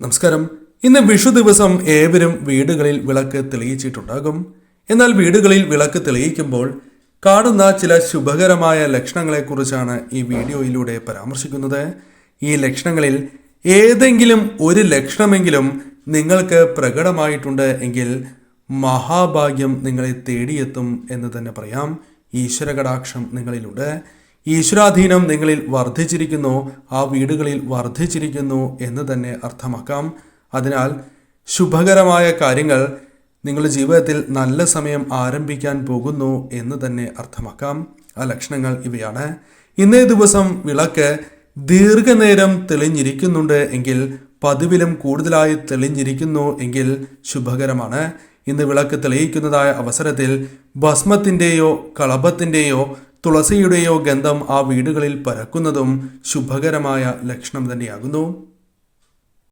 നമസ്കാരം. ഇന്ന് വിഷു ദിവസം ഏവരും വീടുകളിൽ വിളക്ക് തെളിയിച്ചിട്ടുണ്ടാകും. എന്നാൽ വീടുകളിൽ വിളക്ക് തെളിയിക്കുമ്പോൾ കാണുന്ന ചില ശുഭകരമായ ലക്ഷണങ്ങളെക്കുറിച്ചാണ് ഈ വീഡിയോയിലൂടെ പരാമർശിക്കുന്നത്. ഈ ലക്ഷണങ്ങളിൽ ഏതെങ്കിലും ഒരു ലക്ഷണമെങ്കിലും നിങ്ങൾക്ക് പ്രകടമായിട്ടുണ്ട് എങ്കിൽ മഹാഭാഗ്യം നിങ്ങളെ തേടിയെത്തും എന്ന് തന്നെ പറയാം. ഈശ്വര കടാക്ഷം നിങ്ങളിലുണ്ട്. ഈശ്വരാധീനം നിങ്ങളിൽ വർദ്ധിച്ചിരിക്കുന്നു, ആ വീടുകളിൽ വർദ്ധിച്ചിരിക്കുന്നു എന്ന് തന്നെ അർത്ഥമാക്കാം. അതിനാൽ ശുഭകരമായ കാര്യങ്ങൾ നിങ്ങളുടെ ജീവിതത്തിൽ നല്ല സമയം ആരംഭിക്കാൻ പോകുന്നു എന്ന് തന്നെ അർത്ഥമാക്കാം. ആ ലക്ഷണങ്ങൾ ഇവയാണ്. ഇന്നേ ദിവസം വിളക്ക് ദീർഘനേരം തെളിഞ്ഞിരിക്കുന്നുണ്ട് എങ്കിൽ, പതിവിലും കൂടുതലായി തെളിഞ്ഞിരിക്കുന്നു എങ്കിൽ ശുഭകരമാണ്. ഇന്ന് വിളക്ക് തെളിയിക്കുന്നതായ അവസരത്തിൽ ഭസ്മത്തിൻ്റെയോ കളഭത്തിൻ്റെയോ തുളസിയുടെയോ ഗന്ധം ആ വീടുകളിൽ പരക്കുന്നതും ശുഭകരമായ ലക്ഷണം തന്നെയാകുന്നു.